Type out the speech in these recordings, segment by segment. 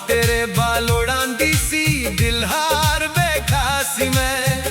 तेरे बाल उड़ांदी सी दिल हार बैठा सी मैं।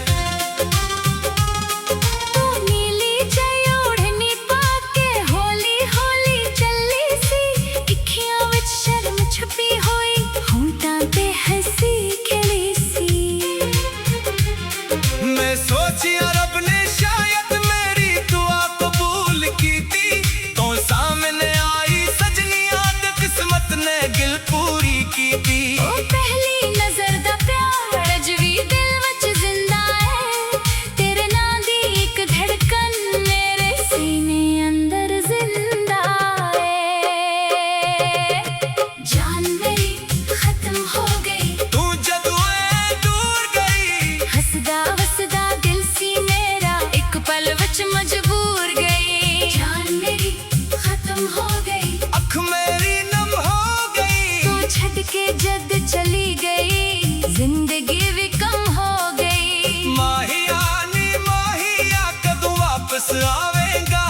जद चली गई जिंदगी भी कम हो गई। माहिया नी माहिया कदों वापस आवेगा,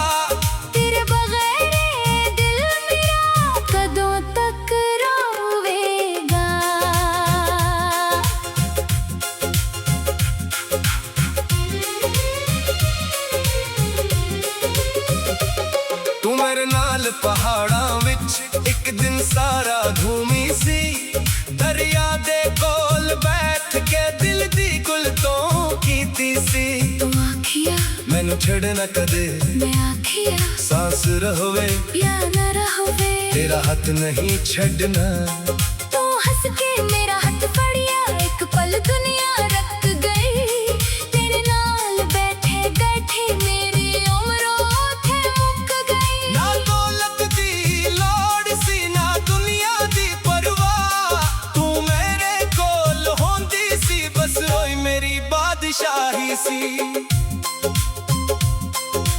तेरे बगैर दिल मेरा कदों तक रोवेगा। तू मेरे नाल पहाड़ां विच एक दिन सारा घूमी सी, दरिया दे कोल बैठ के दिल दी गुल तो कीती सी। तू आखिया मैनू छड़ना कदे, मैं आखिया सांस रहोवे या न रहोवे, तेरा हाथ नहीं छड़ना। तू हंस के मेरा हाथ फड़िया, एक पल दुनिया रख गई। तेरे नाल बैठे बैठे मेरी उम्र थे मुक गई। ना दौलत दी लोड़ सी ना दुनिया दी परवाह, तू मेरे कोल होंदी सी बस ओए मेरी बादशाही सी।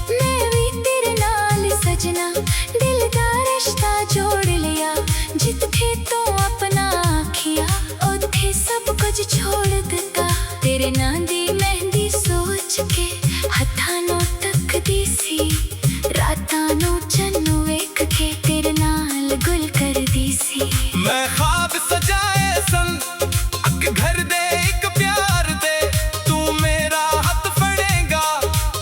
मैं भी तेरे नाल सजना दिल दा रिश्ता जोड़ लिया, जिथे तो अपना आखिया उथे सब कुछ छोड़ दिता। तेरे नां दी मेहंदी सोच के हत्थां नूं तकदी सी, रातां नूं चन्नू वेख के तेरे नाल गुल करदी सी। मैं ख्वाब सजाए सन अक घर दे एक प्यार दे, तू मेरा हाथ फड़ेगा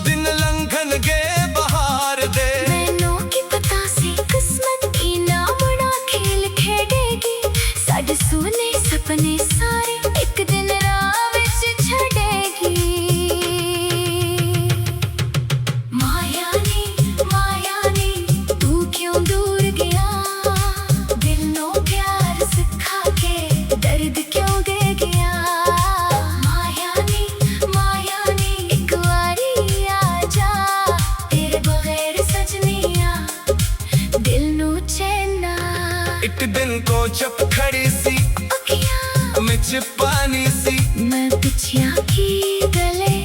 दिन लंघन गे बहार दे। मैनू की पता सी किस्मत की ना बड़ा खेल खेडेगी, साडे सोने सपने सारे एक दिन राह विच छड़ेगी। माया नी तू क्यों दूर गया, दिल नो प्यार सिखा के दर्द क्यों दे गया। माया नी एक बारी आजा, तेरे बगैर सजनिया दिल नो चैना। एक दिन को चुप खड़ी सी अखियां मिच पानी सी, मैं पिछया की गले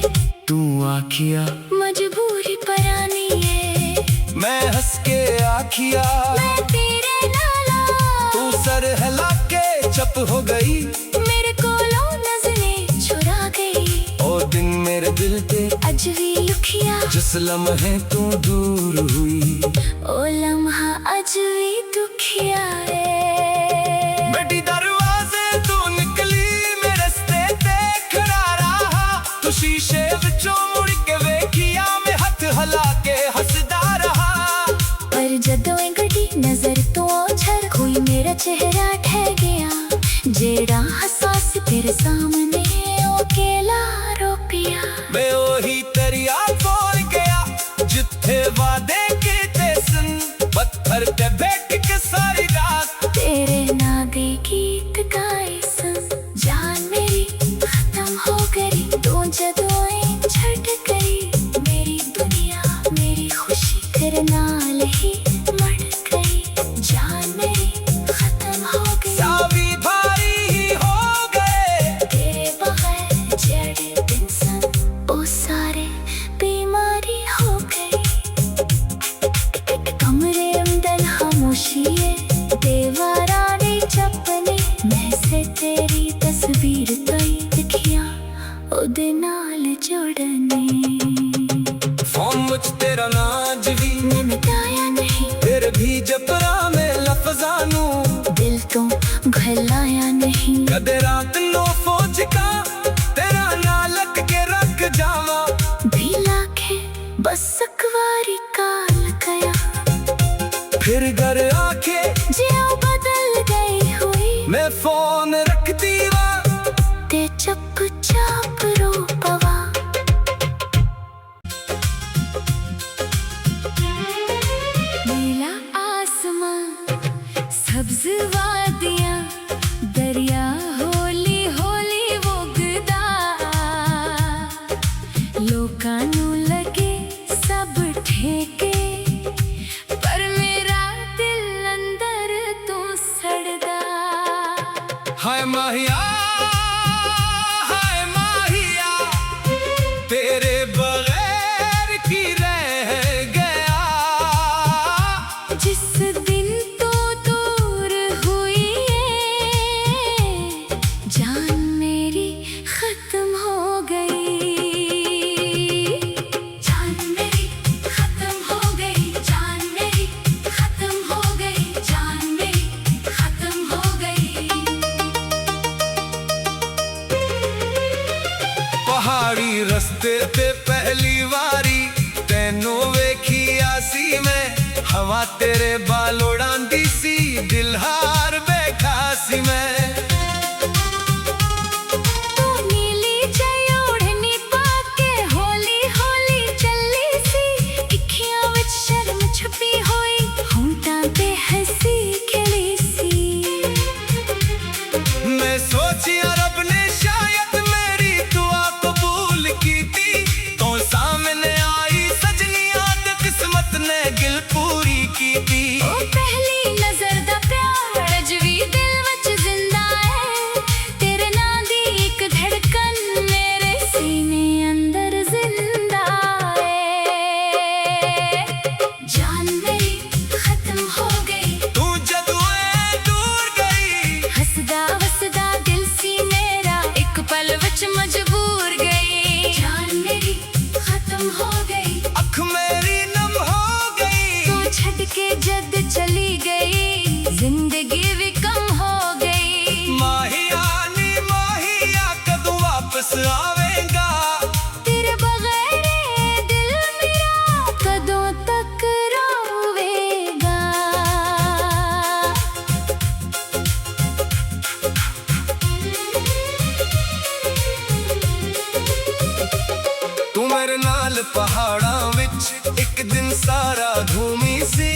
तू आखिया मजबूरी परानी है। मैं हंस के आखिया मैं तेरे नाला, तू सर हिला के चुप हो गई। मेरे कोलों नजरें छुरा गई, ओ दिन मेरे दिल ते अज भी लुखिया जिस लम्हे तू दूर हुई। ओ लम्हा अज भी दुखिया है। बेटी दरवाजे तू निकली मेरे रस्ते ते खड़ा रहा, तू शीशे विचों मुड़ के वेखिया मैं हथ हला के हसदा रहा। पर जदों गड्डी नजर तो ओझर कोई मेरा चेहरा ठह गया, जेड़ा हसास तेरे सामने ओ अकेला रो पिया। मैं ओही दरिया बोल गया जिथे वादे कीते सन, पत्थर पे बैठ के सारी रात तेरे नां दे गीत गाए सन। जान मेरी खत्म हो गई तू जदों छड़ गई, मेरी दुनिया मेरी खुशी तेरे नाल ही मर गई। जान मेरी खत्म हो गई, सावी भारी ही हो गए तेरे बगैर जेड़े दिन सन ओ सारे बीमारी हो गई। कमरे अंदर खामोशी है, दीवारां ने चपने, मैं से तेरी तस्वीर तई दिखिया ओदे नाल जोड़ने। फोन मुझ तेरा नाज भी मैं मिटाया नहीं फिर भी जबरा में लफ्जां नू दिल तो फैलाया नहीं। कदे रात नो फौज का तेरा ना लग के रख जावा, भी लाखे बस अकवारी काल गया। फिर घर आके जियो बदल गई हुई, मैं फोन रख दीवा ते चुपचाप रो पवा। नीला आसमां, सब्ज वादियां, दरिया होली होली वगदा। लोकां नू लगे सब ठेके, पर मेरा दिल अंदर तू सड़दा। हाय माहिया हाय माहिया, तेरे बगैर की रह गया। जिस दिन तो दूर हुई है, जान मेरी खत्म हो गई। जान मेरी खत्म हो गई, जान मेरी खत्म हो गई, जान मेरी खत्म हो गई। पहाड़ी रस्ते पे पहली वारी तैनू वेखी आसी मैं, हवा तेरे बाल उड़ांदी सी, दिल हार बैठा सी मैं। तू नीली जई ओढ़नी पाके हौली हौली चली सी, अखियां विच शर्म छुपी होई, होंठां ते हंसी खिली सी। मैं सोचिया रब ने शायद मेरी दुआ कबूल की थी, तो सामने आई सजनिया ते किस्मत ने गिल पूरी की थी। ओ पहली नजर दा प्यार अज भी दिल विच जिंदा है, तेरे नां दी इक धड़कन मेरे सीने अंदर जिंदा है। जान मेरी खत्म हो गई, तू जदों दूर गई, हसदा वसदा दिल सी मेरा एक पल विच मजबूर गई। जान मेरी खत्म हो गई, अख मेरी नम हो गई। तू छड़ के जद चली गई, जिंदगी भी कम हो गई। माहिया नी माहिया कदों वापस आवेगा, तेरे बगैर ये दिल मेरा कदों तक रोवेगा। तू मेरे नाल पहाड़ां विच एक दिन सारा घूमी सी,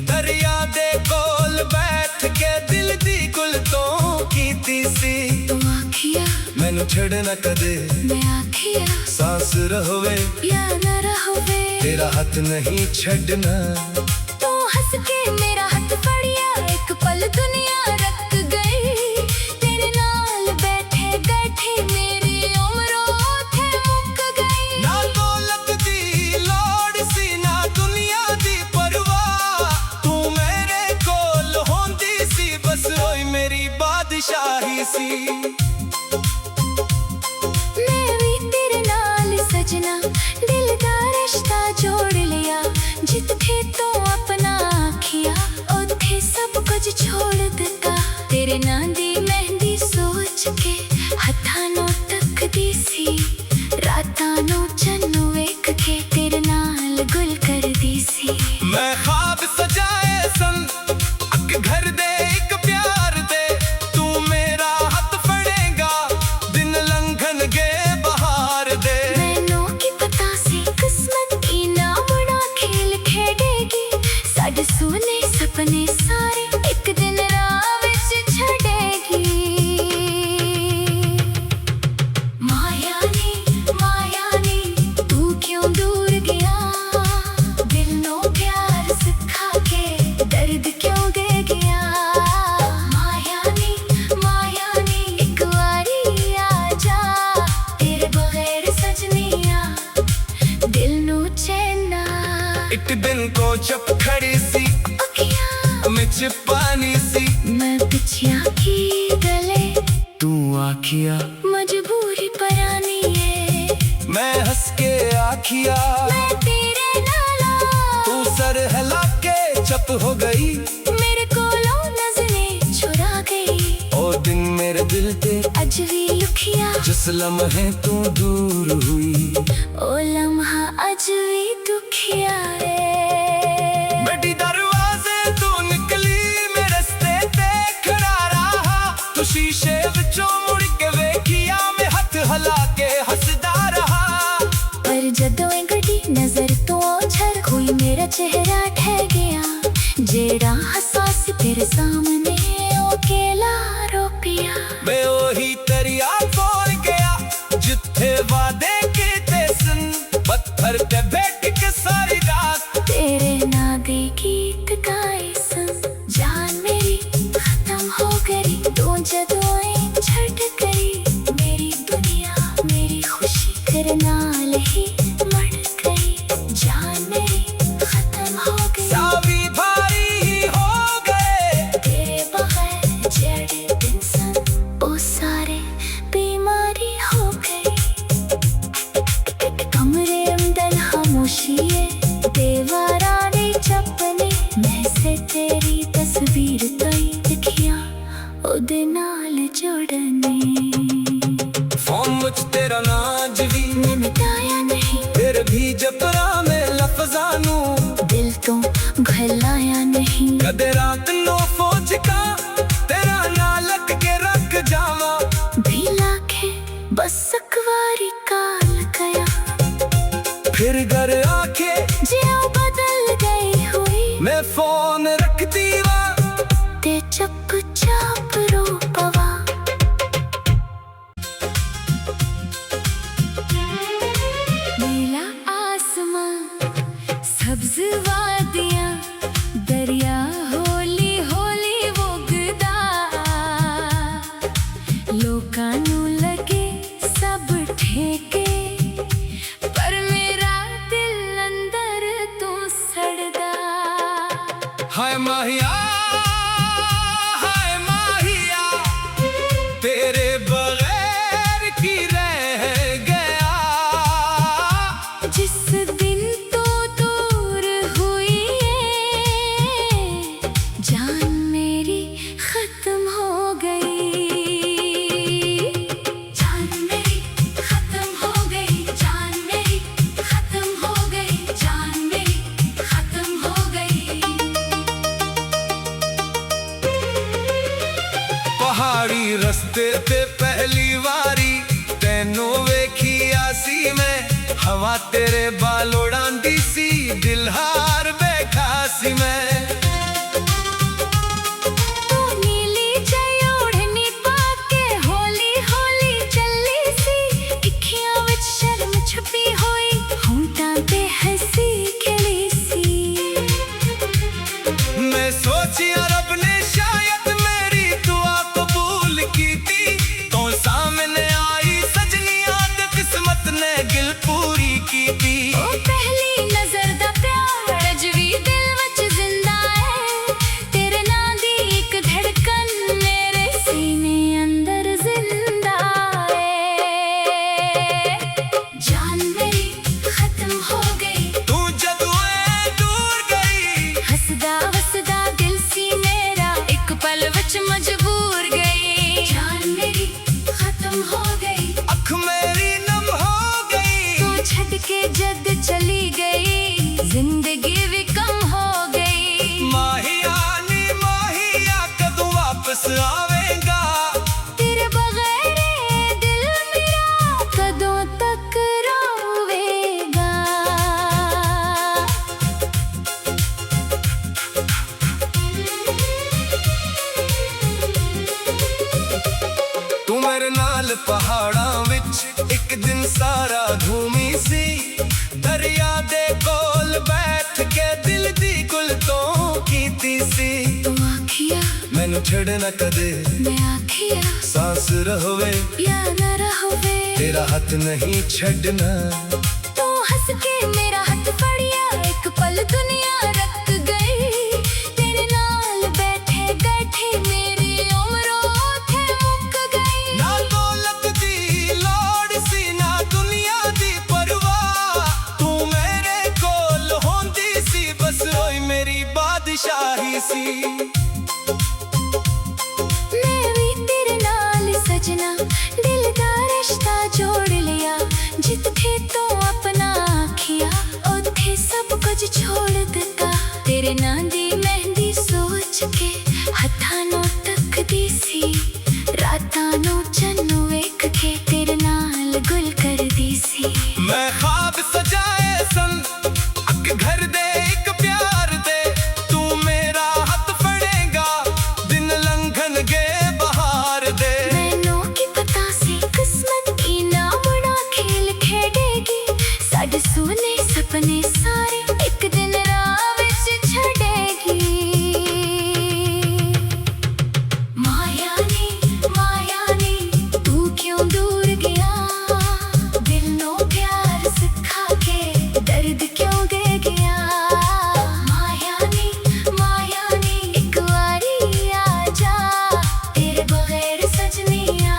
दरिया दे कोल बैठ के दिल दी गुल तो कीती सी। तू आखिया मैनू छड़ना कदे, मैं आखिया सांस रहोवे या न रहोवे, तेरा हाथ नहीं छड़ना। तू हंस के मेरा हाथ फड़िया, एक पल दुनिया रख गई। तेरे नाल बैठे बैठे मेरी उम्र ओथे मुक गई। ना दौलत दी लोड़ सी, ना दुनिया दी परवाह, तू मेरे कोल होंदी सी, बस ओए मेरी बादशाही सी। मैं भी तेरे नाल सजना, दिल दा रिश्ता जोड़ लिया। जिथे तो अपना आखिया, उथे सब कुछ छोड़ दिता। तेरे नां दी मेहंदी सोच के हत्थां नू तकदी सी, रातां नू चन्नू वेख के तेरे नाल गुल करदी सी। मैं ख्वाब सजाए सन अक घर दे एक प्यार दे, तू मेरा हाथ फड़ेगा दिन लंघन गे बहार दे। मैनू की पता सी किस्मत इनाम ना खेल खेडेगी, साडे सोने सपने सारे एक दिन राह विच छड़ेगी। माया नी तू क्यों दूर गया, दिल नो प्यार सिखा के दर्द क्यों दे गया। माया नी एक वारी आ जा, तेरे बगैर सजनिया दिल नू चैना। एक दिन को चुप खड़ी सी, अखियां मिच पानी सी, मैं पिछिया की गले, तू आखिया मजबूरी परानी है। मैं हंस के आखिया, मैं तेरे नाला, तू सर हिला के चुप हो गई। मेरे कोलों नजरें चुरा गई। दुखिया जिस लम्हे तू दूर हुई ओ लम्हा अज भी दुखिया है। बेटी दरवाजे तू निकली मेरे रस्ते ते खड़ा रहा तू शीशे विचों मुड़ के वेखिया मैं हथ हला के हसदा रहा। पर जदों गड्डी नजर तो ओझर कोई मेरा चेहरा ठह गया जेड़ा हसा सी तेरे सामने ओ अकेला रो पिया। मैं वही दरिया बोल गया जिथे वादे कीते सन पत्थर ते बैठ के सारी रात तेरे ना दे गीत गाए सन। जान मेरी खत्म हो गई तू जदों छट गई मेरी दुनिया मेरी खुशी तेरे नाल ही मर गई। जान मेरी खत्म हो गई सावी भारी ही हो गए तेरे बगैर जेड़े दिन सन ओ सारे बीमारी हो गई। कमरे अंदर खामोशी है दीवारा ने चपने मैं से तेरी तस्वीर तई दिखिया ओदे नाल जोड़ने। फोन विच तेरा नाज भी मैं मिटाया नहीं फिर भी जपरा में लफ्जानू दिल तो घलाया नहीं। कदे रात नो फौज का तेरा ना लग के रख जावा भी लाखे बस अकवारी काल गया फिर घर आके जियो बदल गई हुई मैं फोन रख दीवा ते चुपचाप रो पवा। नीला आसमां सब्ज वादियां दरिया होली होली वगदा लोकां नू लगे सब ठेके पर मेरा दिल अंदर तू सड़दा। हाय माहिया तेरे बगैर की रह गया जिस दिन तो दूर हुई है जान मेरी खत्म हो गई। जान मेरी खत्म हो गई जान मेरी खत्म हो गई जान मेरी खत्म हो गई। पहाड़ी रस्ते ते पहली वारी तेनों वेखी आसी मैं हवा तेरे बाल उड़ांदी सी दिल हार बैठा सी मैं। तू नीली जई ओढ़नी पाके होली होली चली सी अखियां विच शर्म छुपी होई होंठां ते हंसी खिली सी। मैं सोचिया रब ने शायद मेरी दुआ कबूल की थी तो सामने आई सजनिया ते किस्मत ने गिल पूरी की थी। ओ पहली नजर दा प्यार अज भी दिल विच जिंदा है तेरे नां दी एक धड़कन मेरे सीने अंदर जिंदा है। जान मेरी खत्म हो गई तू जदों दूर गई हसदा वसदा दिल सी मेरा एक पल विच मजबूर गई। जान मेरी खत्म हो गई अख मेरी नम हो गई तू छड़ के जद चली गई जिंदगी भी कम हो गई। माहिया नी माहिया कदों वापस आवेगा तेरे बगैर ये दिल मेरा कदों तक रोवेगा। तू मेरे नाल पहाड़ां विच एक दिन सारा घूमी सी दरिया दे कोल बैठ के दिल दी गुल तो कीती सी। तू आखिया मैनू छड़ना कदे मैं आखिया सांस रहोवे या न रहोवे तेरा हाथ नहीं छड़ना। तू हंस के मेरा हाथ फड़िया एक पल दुनिया रख गई तेरे नाल बैठे बैठे मेरी उम्र ओथे मुक गई। ना दौलत दी लोड़ सी ना दुनिया दी परवाह तू मेरे कोल होंदी सी बस ओए मेरी बादशाही सी। मैं भी तेरे नाल सजना दिलदार तेरे नां दी मेहंदी सोच के हत्थां नूं तकदी सी रातां नूं चन्नू वेख के तेरे नाल गुल करदी सी मैं ख्वाब सजाए सन अक घर दे एक प्यार दे तू मेरा हथ फड़ेगा दिन लंघन गे बहार दे मैनू की पता सी किस्मत की ना बड़ा खेल खेडेगी साडे सोने सपने सारे एक दिन राह विच छड़ेगी माया ने तू क्यों दूर गया दिल नो प्यार सिखा के दर्द क्यों दे गया माया ने एक बारी आ जा तेरे बगैर सजनिया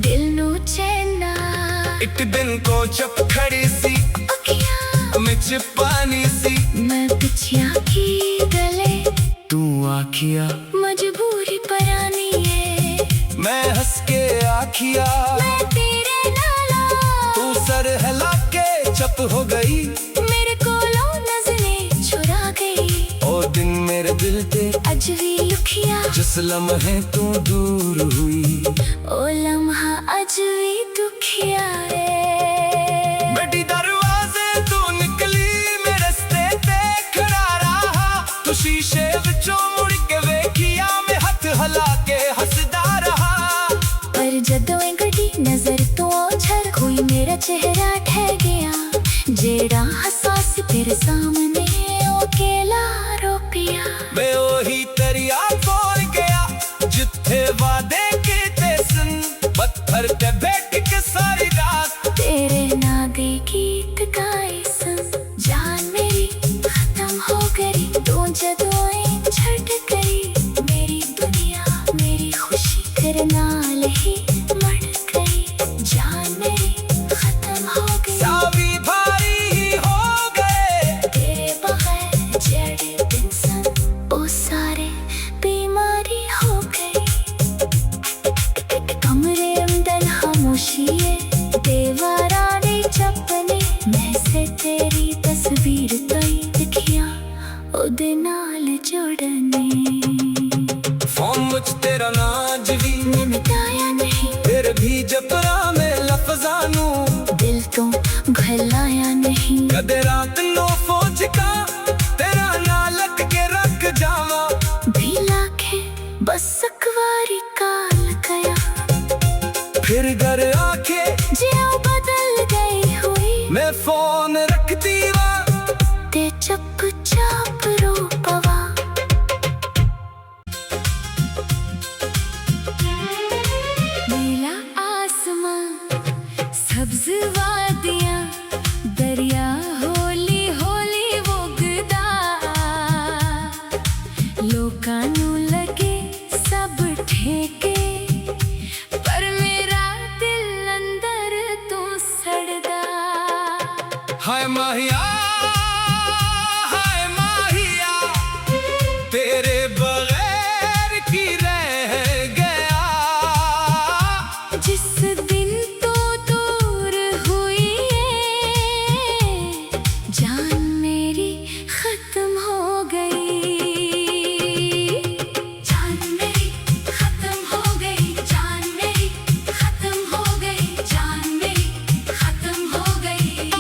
दिल नो चैन एक दिन को जब खड़ी सी मिच पानी सी मैं पिछया की गले तू आखिया मजबूरी परानी है मैं हंस के आखिया मैं तेरे नाला तू सर हिला के चप हो गई मेरे कोलों नजरें चुरा गई ओ दिन मेरे दिल ते अज भी लुखिया जिस लम्हे तू दूर हुई ओ लम्हा अज भी दुखिया है बेटी दरवाजे तू निकली मेरे रस्ते ते खड़ा रहा तू शीशे विचों मुड़ के वेखिया मैं हथ हला के हसदा रहा पर जदों गड़ी नजर तो झर कोई मेरा चेहरा ठह गया जेड़ा हसास तेरे सामने ओ अकेला रो पिया मैं वही दरिया बोल गया जिथे वादे कीते सन पत्थर ते बैठ के सारी रात तेरे नादे गीत गाए सन जान मेरी खत्म हो गई तू जदों छट गई मेरी दुनिया मेरी खुशी तेरे नाल ही मर गई जान मेरी खत्म हो गई सावी भारी ही हो गए तेरे बगैर जेड़े दिन सन ओ सारे बीमारी हो गई कमरे अंदर खामोशी है दीवारा ने चपने मैं से तेरी तस्वीर तई दिखिया ओदे नाल जोड़ने फोन मुझ तेरा नाज भी मैं मिटाया नहीं फिर भी जबरा में लफ्जानू दिल तो घलाया नहीं कदे रात नो फौज का तेरा ना लग के रख जावा भी लाखे बस अकवारी काल गया फिर घर आके जियो बदल गई हुई मैं फोन रख दीवा ते चुपचाप रो पवा नीला आसमां सब्ज वादियां दरिया हौली हौली वगदा लोकां नूं लगे सब ठेके पर मेरा दिल अंदर तू सड़दा हाय माहिया तेरे बगैर की रह गया जिस दिन तो दूर हुई है जान मेरी खत्म हो गई जान मेरी खत्म हो गई जान मेरी खत्म हो गई जान मेरी खत्म हो गई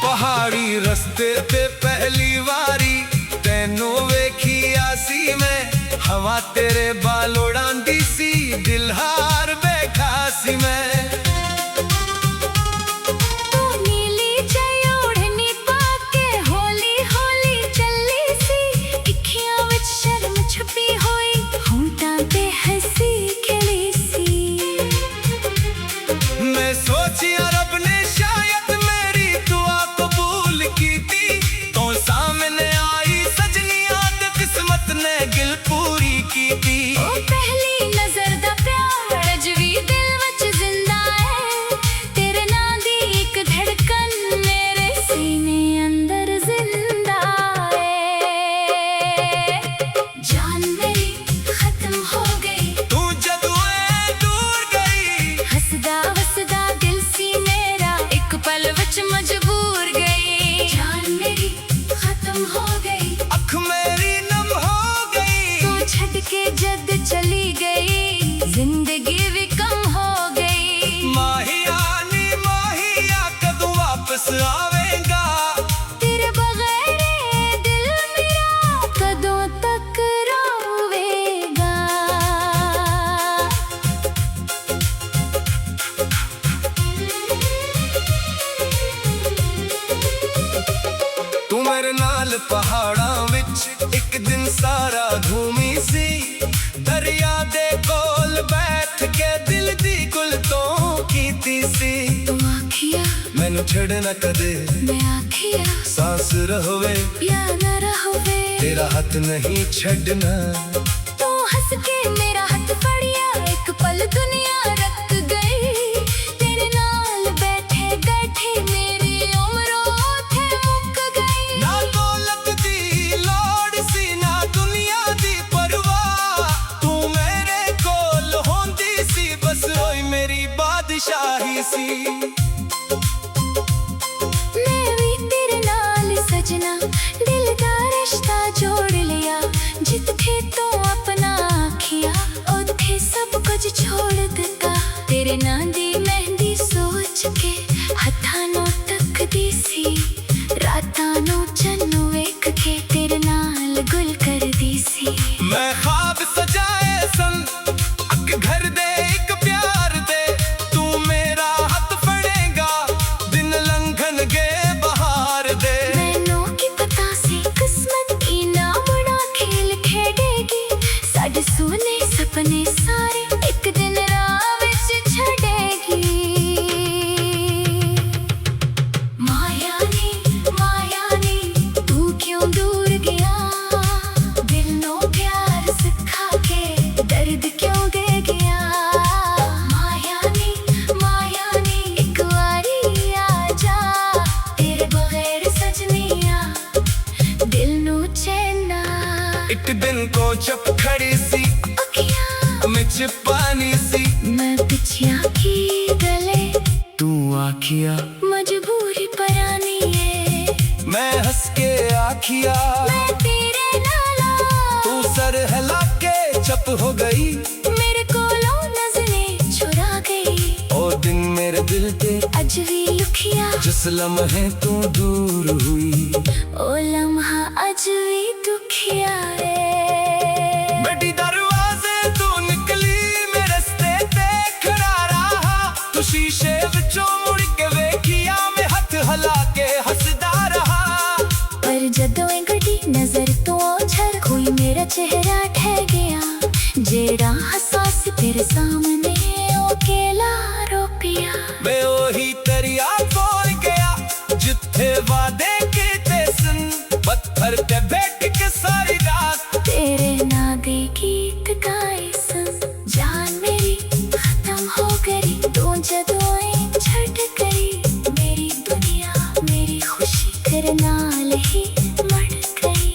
पहाड़ी रस्ते पे पहली वारी तैनू वेखी आसी मैं हवा तेरे बाल उड़ांदी सी दिल हार बैठा सी मैं तू नीली जई ओढ़नी पाके हौली हौली चली सी अखियां विच शर्म छुपी होई होंठां ते हंसी खिली सी मैं सोचिया रब ने शायद मेरी दुआ कबूल की थी तो सामने आई सजनिया ते किस्मत ने गिल पूरी की थी ओ ਤੂੰ ਮੇਰੇ ਨਾਲ ਪਹਾੜਾਂ ਵਿੱਚ ਇੱਕ ਦਿਨ ਸਾਰਾ ਘੂਮੀ ਸੀ ਦਰਿਆ ਦੇ ਕੋਲ ਬੈਠ ਕੇ ਦਿਲ ਦੀ ਗੁਲ ਤੋਂ ਕੀਤੀ ਸੀ तू आखिया ਮੈਨੂੰ ਛੱਡਣਾ ਕਦੇ मैं आखिया सांस रहोवे या न रहोवे तेरा हाथ नहीं छड़ना तू हंस के मेरा हाथ फड़िया एक पल दुनिया रख गई तेरे नाल बैठे बैठे मेरी उम्र ओथे मुक गई ना दौलत दी लोड़ सी ना दुनिया दी परवाह तू मेरे कोल होंदी सी बस ओए मेरी बादशाही सी मैं भी तेरे नाल सजना दिल दा रिश्ता जोड़ लिया जिथे तो अपना आखिया उथे सब कुछ छोड़ दिता तेरे नां दी मेहंदी सोच के हत्थां नूं तकदी सी रातां नूं चन्नू वेख के तेरे नाल गुल करदी सी मैं ख्वाब सजाए सन अक घर दे एक प्यार दे तू मेरा हाथ फड़ेगा दिन लंघन गे बहार दे मैनू की पता सी किस्मत की ना बड़ा खेल खेडेगी साडे सोने सपने सारे एक दिन राह विच छड़ेगी माया नी तू क्यों दूर गया दिल नो प्यार सिखा के दर्द क्यों दे गया माया नी एक बारी आ जा तेरे बगैर सजनिया दिल नू चैना एक दिन को चुप खड़ी सी अखियां मिच पानी सी मैं पिछिया की गले तू आखिया मजबूरी परानी है मैं हंस के आखिया मैं तेरे नाला तू सर हिला के चुप हो गई मेरे कोलों नजरें छुरा गई ओ दिन मेरे दिल ते अज भी लुखिया जिस लम्हे तू दूर हुई ओ लम्हा अज भी दुखिया है बेटी दरवाजे तू निकली मेरे रस्ते ते खड़ा रहा तू शीशे विचों मुड़ के वेखिया मैं हथ हला के हसदा रहा पर जदों गड्डी नजर तो ओझर कोई मेरा चेहरा ठह गया जेड़ा हसास तेरे सामने ओ अकेला रो पिया मैं ओही दरिया कोल गया जिथे वादे कीते सन पत्थर ते बैठ के सारी रात तेरे ना दे गीत गाए सन जान मेरी खत्म हो गई तू जदों छट गई मेरी दुनिया मेरी खुशी तेरे नाल ही मर गई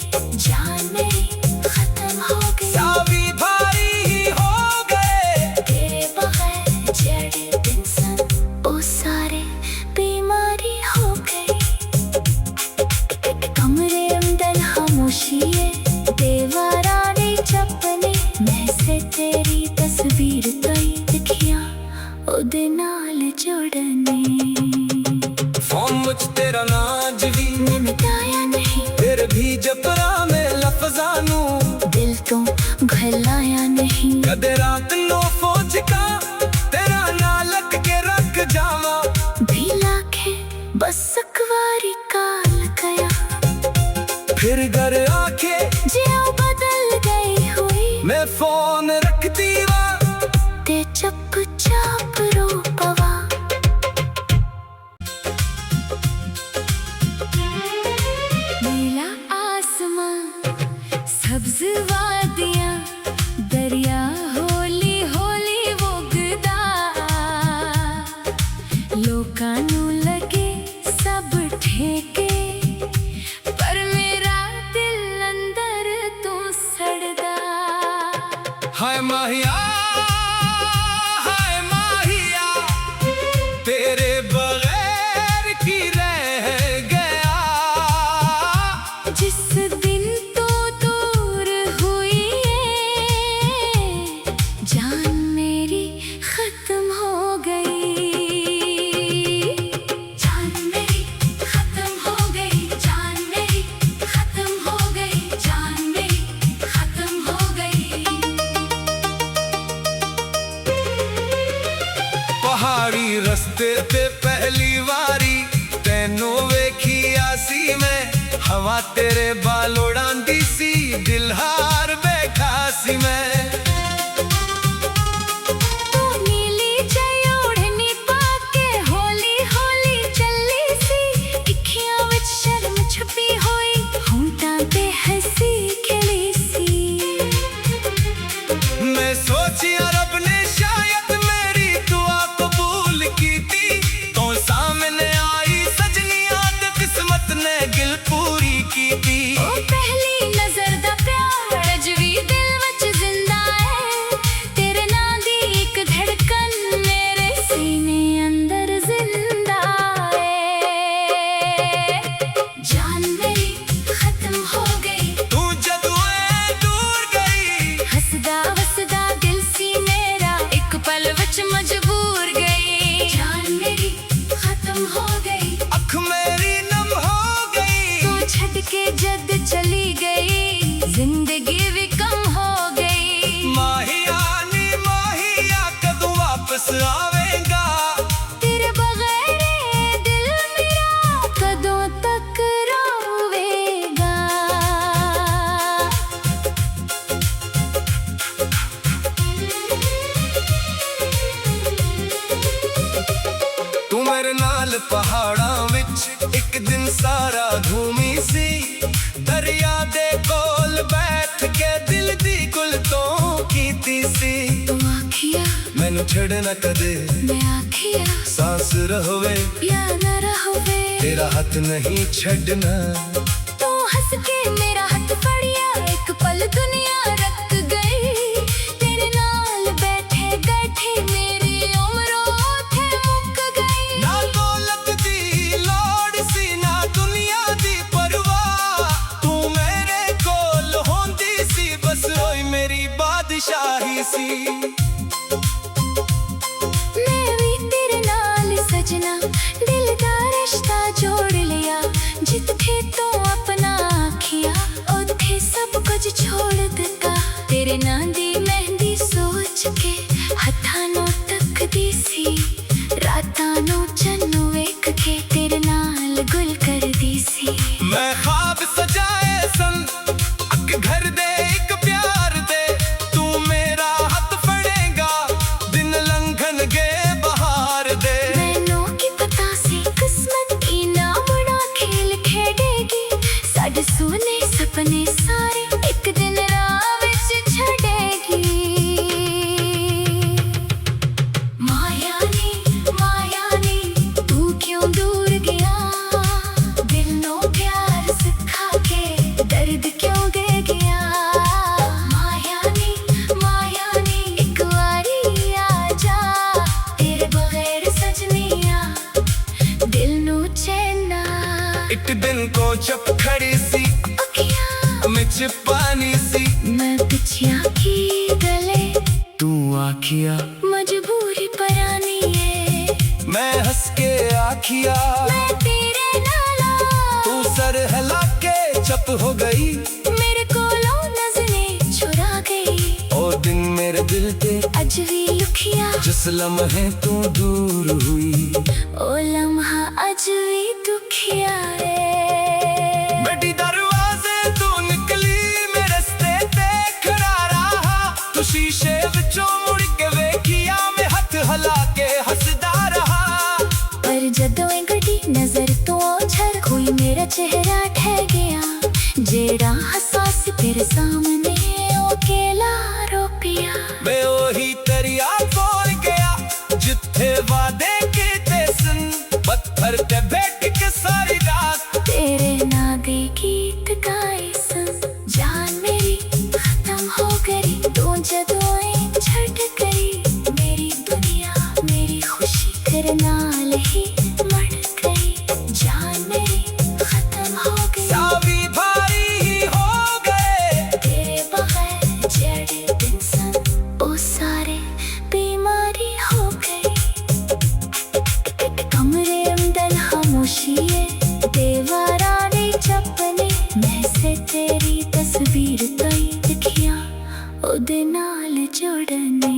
जान मेरी खत्म हो गई सावी भारी ही हो गए तेरे बगैर जड़े दिन सन ओ सारे बीमारी हो गई कमरे अंदर खामोशी है दीवारा ने चपने मैं से तेरी तस्वीर तई दिखिया ओदे नाल जोड़ने फोन मुझ तेरा नाज भी मिटाया नहीं फिर भी जपरा में लफ्जानू दिल तो घलाया नहीं कदे रात नो फौज का तेरा ना लग के रख जावा भी लाखे बस अकवारी काल गया फिर घर आके जियो बदल गई हुई मैं फोन रख दीवा ते चुपचाप रो पवा नीला आसमां सब्ज वादियां दरिया होली होली वगदा लोकां नू लगे सब ठेके पर मेरा दिल अंदर तू सड़दा हाय माहिया तेरे बगैर की रह गया जिस दिन तो दूर हुई है जान मेरी खत्म हो गई जान मेरी खत्म हो गई जान मेरी खत्म हो गई जान मेरी खत्म हो गई पहाड़ी रस्ते ते पहली वारी तेनों वेखी आसी मैं तेरे बाल उड़ांदी सी, दिल हार बैठा सी मैं। मजबूर गई जान मेरी खत्म हो गई, अख मेरी नम हो गई। तू छड़ के जद चली गई, जिंदगी भी कम हो गई। माहिया नी माहिया कदों वापस आवेगा, तेरे बगैर दिल मेरा कदों तक रोवेगा। तू मेरे नाल पहाड़ां विच एक दिन सारा घूमी सी, दरिया दे कोल बैठ के दिल दी गुल तो कीती सी। तू आखिया मैनू छड़ना कदे, मैं आखिया सांस रहोवे या न रहोवे, तेरा हाथ नहीं छड़ना। तू हंस के मेरा हाथ फड़िया, एक पल दुनिया रख गई। तेरे नाल बैठे बैठे मेरी उम्र ओथे मुक गई। ना दौलत दी लोड़ सी, ना दुनिया दी परवाह, तू मेरे कोल होंदी सी, बस ओए मेरी बादशाही सी। मैं भी तेरे नाल सजना, दिल दा रिश्ता जोड़ लिया। जिथे तो अपना आखिया, उथे सब कुछ छोड़ दिता। तेरे नां दी मेहंदी सोच के हत्थां नूं तकदी सी, रातां नूं चन्नू वेख के तेरे नाल गुल करदी सी। मैं ख्वाब सजाए सन अक घर दे एक प्यार दे, तू मेरा हाथ फड़ेगा, दिन लंघन गे बहार दे। मैनू की पता सी किस्मत इना बड़ा खेल खेडेगी, साडे सोने सपने सारे एक दिन राह विच छड़ेगी। माया नी तू क्यों दूर गया, दिल नो प्यार सिखा के दर्द क्यों दे गया। माया नी एक बारी आ जा, तेरे बगैर सजनिया दिल नू चैना। एक दिन को चुप खड़ी सी, अखियां मिच पानी सी, मैं पिछिया की गले, तू आखिया मजबूरी परानी है। मैं हंस के आखिया, मैं तेरे नाला, तू सर हिला के चुप हो गई। मेरे कोलों नजरें चुरा गई, ओ दिन मेरे दिल ते अज भी लुखिया, जिस लम्हे तू दूर हुई। ओ लम्हा अज भी दुखिया है। बेटी दरवाजे तू निकली, मेरे रस्ते ते खड़ा रहा, तू शीशे विचों मुड़ के वेखिया, मैं हथ हला के हसदा रहा। पर जदों गड्डी नजर तो झर कोई मेरा चेहरा ठह गया, जेड़ा हसास तेरे सामने ओ अकेला रो पिया। मैं वही दरिया बोल गया, जिथे वादे कीते सन, पत्थर ते बैठ के सारी रात तेरे नां दे गीत गाए सन। जान मेरी खत्म हो गई, तू जदों छड़ गई, मेरी दुनिया मेरी खुशी तेरे नाल ही मर गई। जान मेरी खत्म हो गई, सावी भारी ही हो गए, तेरे बगैर जेड़े दिन सन ओ सारे बीमारी हो गई। कमरे अंदर खामोशी है, दीवारा ने चपने, मैं से तेरी तस्वीर तो दिखिया ओदे नाल जोड़ने।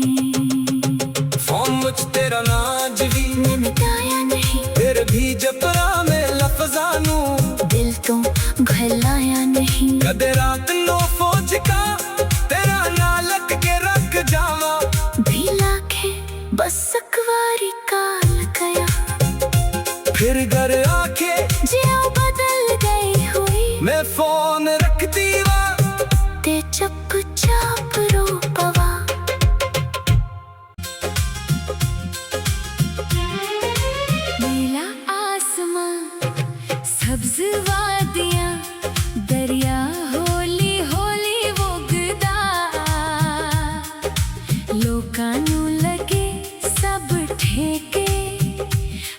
फोन मुझ तेरा नाज भी मैं मिटाया नहीं, फिर भी जपरा में लफ्जानू दिल तो फैलाया नहीं। कदे रात नो फौज का तेरा ना लग के रख जावा, भी लाखे बस अकवारी काल गया। फिर घर आके जियो बदल गई हुई, मैं फोन रख दीवा ते चुपचाप रो पवा। नीला आसमां, सब्ज वादियां, दरिया हौली हौली वगदा। लोकां नू लगे सब ठेके,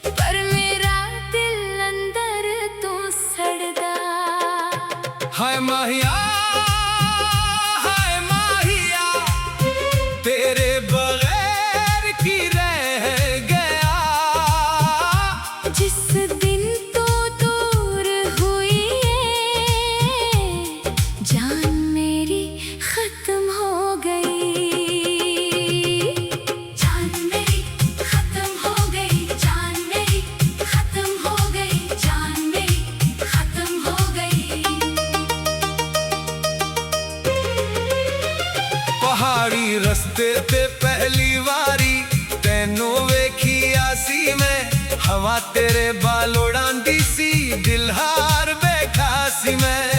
पर मेरा दिल अंदर तू सड़दा। हाय माहिया, हाय माहिया, तेरे बगैर की रह गया। जिस दिन तो दूर हुई है, जान मेरी खत्म हो गई। जान मेरी खत्म हो गई, जान मेरी खत्म हो गई, जान मेरी खत्म हो गई। पहाड़ी रस्ते पे पहली वारी तैनू वेखी आसी मैं, हवा तेरे बाल उड़ांदी सी, दिल हार बैठा सी मैं।